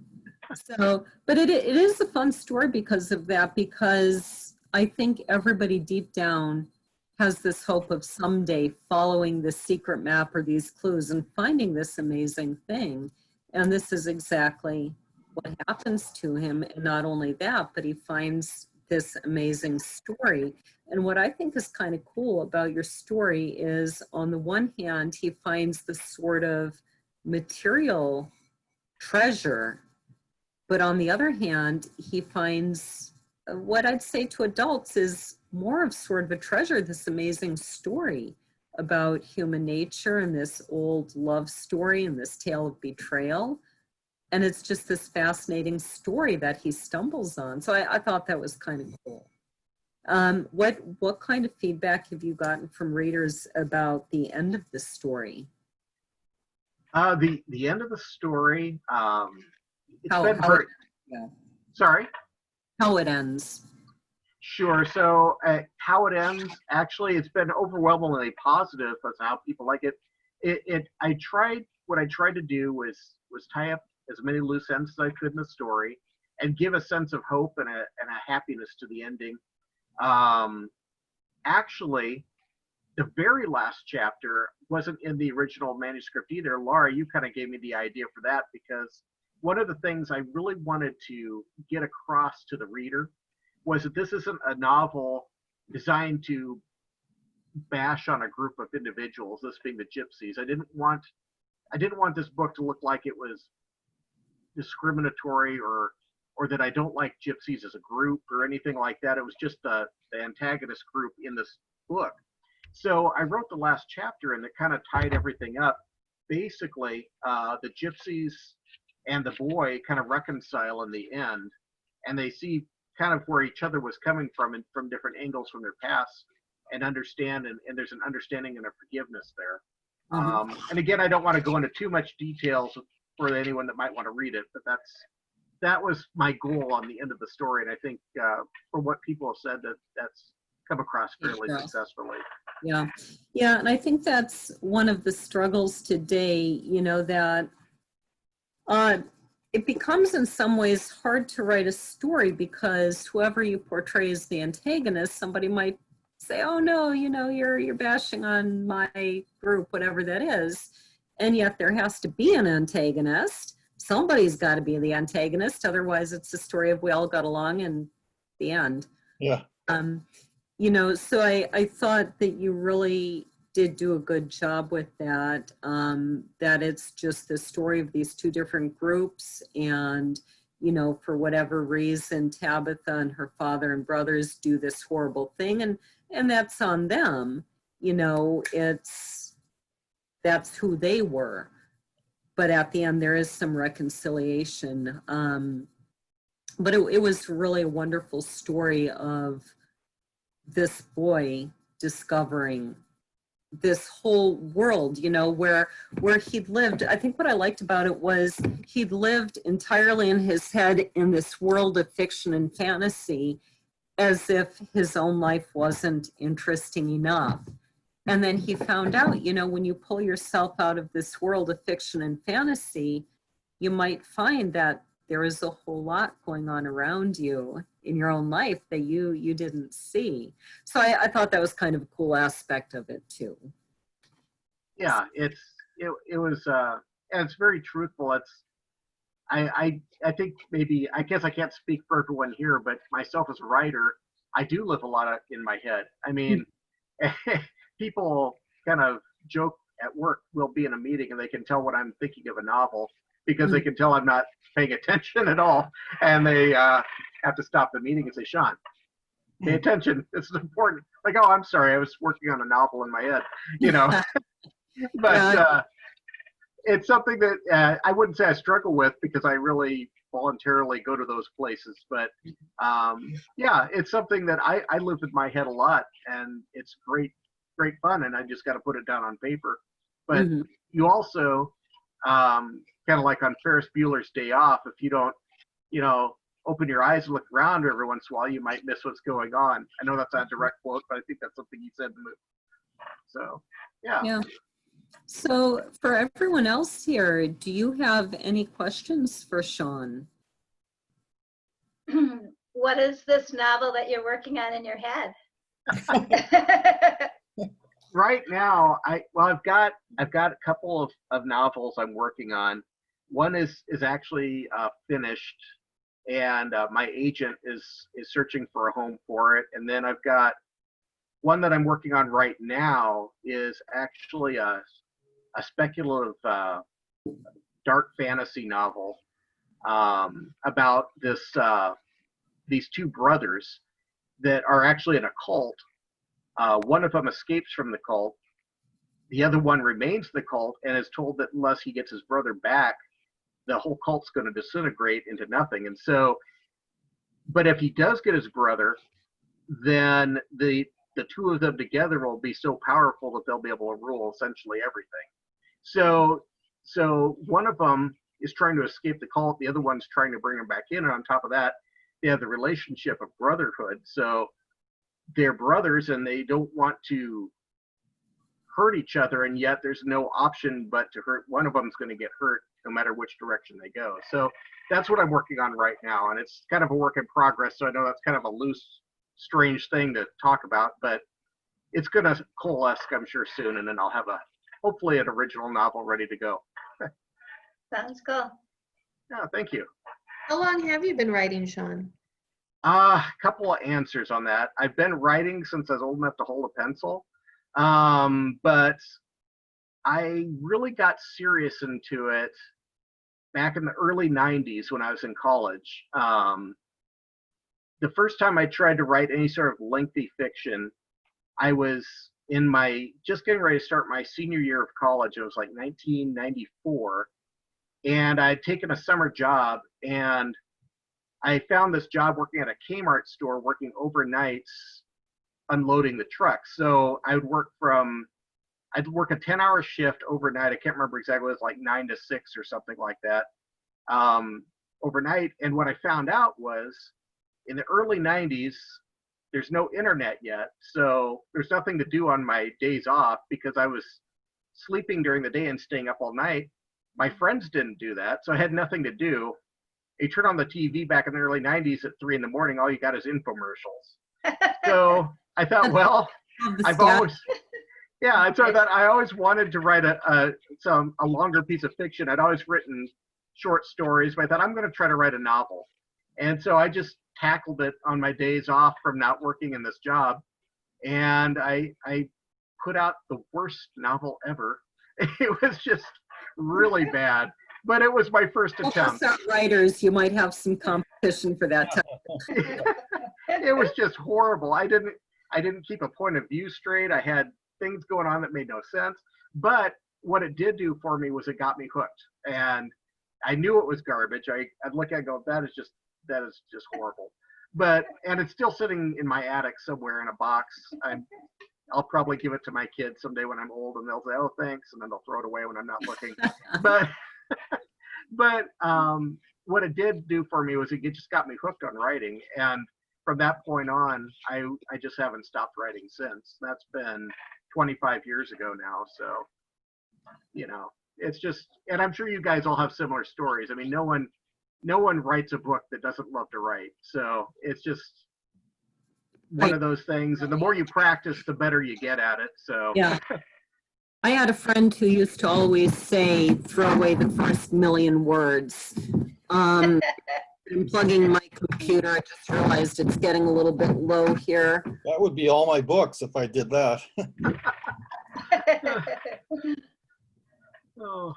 So, but it is a fun story because of that, because I think everybody deep down has this hope of someday following the secret map or these clues and finding this amazing thing. And this is exactly what happens to him. And not only that, but he finds this amazing story. And what I think is kind of cool about your story is, on the one hand, he finds this sort of material treasure, but on the other hand, he finds what I'd say to adults is more of sort of a treasure, this amazing story about human nature and this old love story and this tale of betrayal. And it's just this fascinating story that he stumbles on. So I thought that was kind of cool. What kind of feedback have you gotten from readers about the end of the story? The end of the story, Sorry? How it ends. Sure. So how it ends, actually, it's been overwhelmingly positive as to how people like it. What I tried to do was tie up as many loose ends as I could in the story and give a sense of hope and a happiness to the ending. Actually, the very last chapter wasn't in the original manuscript either. Laura, you kind of gave me the idea for that, because one of the things I really wanted to get across to the reader was that this isn't a novel designed to bash on a group of individuals, this being the gypsies. I didn't want this book to look like it was discriminatory or that I don't like gypsies as a group or anything like that. It was just the antagonist group in this book. So I wrote the last chapter, and it kind of tied everything up. Basically, the gypsies and the boy kind of reconcile in the end, and they see kind of where each other was coming from, and from different angles from their past, and understand, and there's an understanding and a forgiveness there. Mhm. And again, I don't want to go into too much details for anyone that might want to read it, but that was my goal on the end of the story. And I think from what people have said, that's come across fairly Across. successfully. Yeah. Yeah. And I think that's one of the struggles today, you know, that it becomes in some ways hard to write a story because whoever you portray as the antagonist, somebody might say, oh no, you know, you're bashing on my group, whatever that is. And yet there has to be an antagonist. Somebody's got to be the antagonist. Otherwise it's a story of we all got along and the end. Yeah. You know, so I thought that you really did do a good job with that, that it's just the story of these two different groups. And, you know, for whatever reason, Tabitha and her father and brothers do this horrible thing. And that's on them. You know, that's who they were. But at the end, there is some reconciliation. But it was really a wonderful story of this boy discovering this whole world, you know, where he'd lived. I think what I liked about it was he'd lived entirely in his head in this world of fiction and fantasy, as if his own life wasn't interesting enough. And then he found out, you know, when you pull yourself out of this world of fiction and fantasy, you might find that there is a whole lot going on around you in your own life that you didn't see. So I thought that was kind of a cool aspect of it too. Yeah, it was and it's very truthful. I think maybe, I guess I can't speak for everyone here, but myself as a writer, I do live a lot in my head. I mean, people kind of joke at work. We'll be in a meeting and they can tell what I'm thinking of a novel because they can tell I'm not paying attention at all. And they have to stop the meeting and say, Shawn, pay attention. This is important. Like, oh, I'm sorry. I was working on a novel in my head, you know. But it's something that I wouldn't say I struggle with because I really voluntarily go to those places. But yeah, it's something that I live in my head a lot, and it's great fun, and I just got to put it down on paper. But you also, kind of like on Ferris Bueller's Day Off, if you don't, you know, open your eyes and look around every once in a while, you might miss what's going on. I know that's not a direct quote, but I think that's something he said in the movie. So, yeah. Yeah. So for everyone else here, do you have any questions for Shawn? What is this novel that you're working on in your head? Right now, I've got a couple of novels I'm working on. One is actually finished, and my agent is searching for a home for it. And then I've got one that I'm working on right now is actually a speculative dark fantasy novel about these two brothers that are actually in a cult. One of them escapes from the cult. The other one remains in the cult and is told that unless he gets his brother back, the whole cult's going to disintegrate into nothing. And so, but if he does get his brother, then the two of them together will be so powerful that they'll be able to rule essentially everything. So one of them is trying to escape the cult. The other one's trying to bring him back in. And on top of that, they have the relationship of brotherhood. So they're brothers and they don't want to hurt each other, and yet there's no option but to hurt. One of them's going to get hurt no matter which direction they go. So that's what I'm working on right now, and it's kind of a work in progress. So I know that's kind of a loose, strange thing to talk about, but it's going to coalesce, I'm sure, soon, and then I'll have hopefully an original novel ready to go. Sounds cool. Yeah, thank you. How long have you been writing, Shawn? A couple of answers on that. I've been writing since I was old enough to hold a pencil. But I really got serious into it back in the early 90s when I was in college. The first time I tried to write any sort of lengthy fiction, I was just getting ready to start my senior year of college. It was like 1994. And I'd taken a summer job, and I found this job working at a Kmart store, working overnights unloading the truck. So I'd work a 10-hour shift overnight. I can't remember exactly. It was like 9 to 6 or something like that, overnight. And what I found out was in the early 90s, there's no internet yet. So there's nothing to do on my days off because I was sleeping during the day and staying up all night. My friends didn't do that. So I had nothing to do. You turn on the TV back in the early 90s at 3 a.m, all you got is infomercials. So I thought, well, I've always, yeah, and so I thought I always wanted to write a longer piece of fiction. I'd always written short stories, but I thought I'm going to try to write a novel. And so I just tackled it on my days off from not working in this job. And I put out the worst novel ever. It was just really bad, but it was my first attempt. Writers, you might have some competition for that time. It was just horrible. I didn't keep a point of view straight. I had things going on that made no sense. But what it did do for me was it got me hooked. And I knew it was garbage. I'd look at it and go, that is just horrible. And it's still sitting in my attic somewhere in a box. I'll probably give it to my kids someday when I'm old, and they'll say, "Oh, thanks," and then they'll throw it away when I'm not looking. But what it did do for me was it just got me hooked on writing, and from that point on, I just haven't stopped writing since. That's been 25 years ago now. So, it's just, and I'm sure you guys all have similar stories. I mean, no one writes a book that doesn't love to write. So it's just one of those things, and the more you practice, the better you get at it. So yeah. I had a friend who used to always say, throw away the first million words. I'm plugging my computer. I just realized it's getting a little bit low here. That would be all my books if I did that. Oh.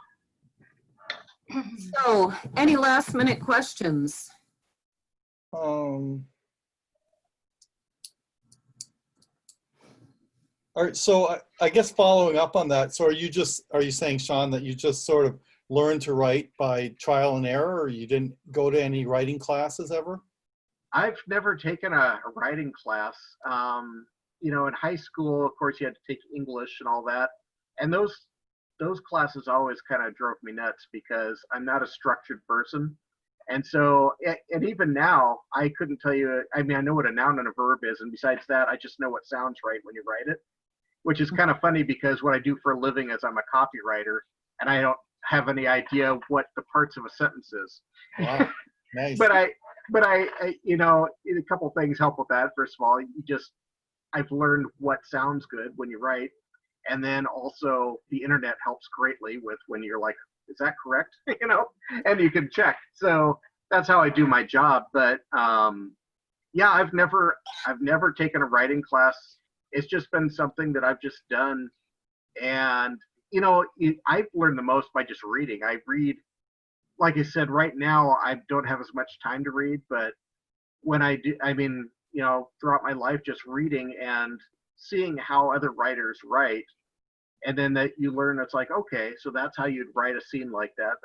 So, any last minute questions? All right, so I guess following up on that, so are you saying, Shawn, that you just sort of learned to write by trial and error, or you didn't go to any writing classes ever? I've never taken a writing class. In high school, of course, you had to take English and all that. And those classes always kind of drove me nuts because I'm not a structured person. And so, and even now, I couldn't tell you, I mean, I know what a noun and a verb is. And besides that, I just know what sounds right when you write it, which is kind of funny because what I do for a living is I'm a copywriter, and I don't have any idea what the parts of a sentence is. Wow, nice. But I, a couple of things help with that. First of all, I've learned what sounds good when you write. And then also the internet helps greatly with when you're like, is that correct? And you can check. So that's how I do my job. But yeah, I've never taken a writing class. It's just been something that I've just done. And, I've learned the most by just reading. I read, like I said, right now, I don't have as much time to read, but when I do, throughout my life, just reading and seeing how other writers write, and then that you learn, it's like, okay, so that's how you'd write a scene like that.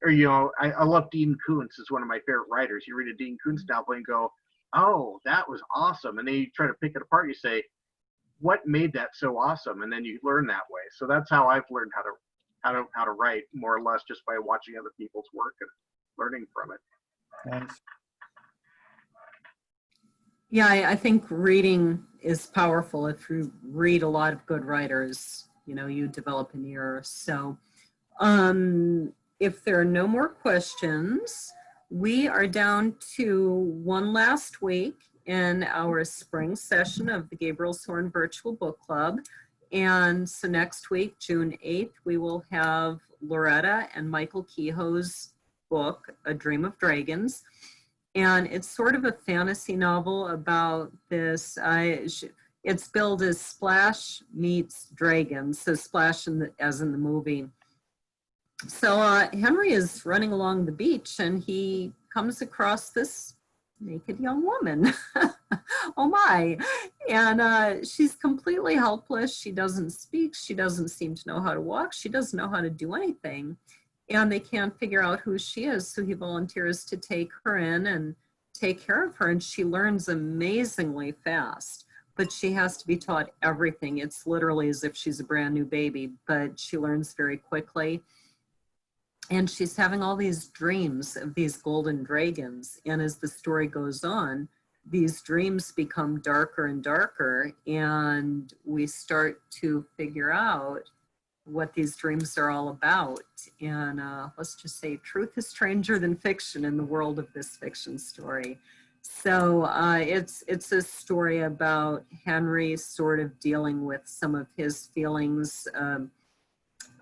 I love Dean Koontz is one of my favorite writers. You read a Dean Koontz novel and go, oh, that was awesome. And then you try to pick it apart. You say, what made that so awesome? And then you learn that way. So that's how I've learned how to write, more or less, just by watching other people's work and learning from it. Nice. Yeah, I think reading is powerful. If you read a lot of good writers, you develop an ear. So if there are no more questions, we are down to one last week in our spring session of the Gabriel Soren Virtual Book Club. And so next week, June 8th, we will have Loretta and Michael Kehoe's book, A Dream of Dragons. And it's sort of a fantasy novel about this. It's billed as Splash meets Dragons, so Splash as in the movie. So Henry is running along the beach, and he comes across this naked young woman. Oh my. And she's completely helpless. She doesn't speak. She doesn't seem to know how to walk. She doesn't know how to do anything. And they can't figure out who she is. So he volunteers to take her in and take care of her. And she learns amazingly fast. but she has to be taught everything. It's literally as if she's a brand new baby, but she learns very quickly. And she's having all these dreams of these golden dragons. And as the story goes on, these dreams become darker and darker, and we start to figure out what these dreams are all about. And let's just say truth is stranger than fiction in the world of this fiction story. So it's a story about Henry sort of dealing with some of his feelings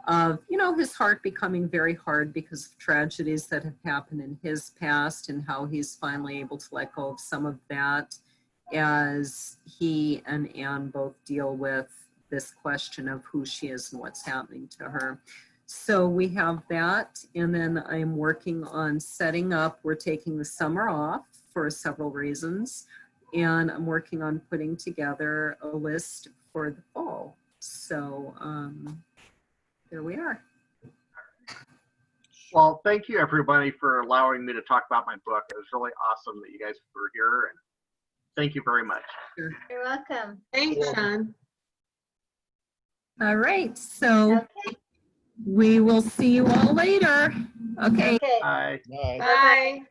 of, you know, his heart becoming very hard because of tragedies that have happened in his past, and how he's finally able to let go of some of that as he and Anne both deal with this question of who she is and what's happening to her. So we have that, and then I'm working on setting up, we're taking the summer off for several reasons, and I'm working on putting together a list for the fall. So there we are. Well, thank you everybody for allowing me to talk about my book. It was really awesome that you guys were here, and thank you very much. You're welcome. Thanks, Shawn. All right, so Okay. we will see you all later. Okay. Okay. Bye. Bye. Bye.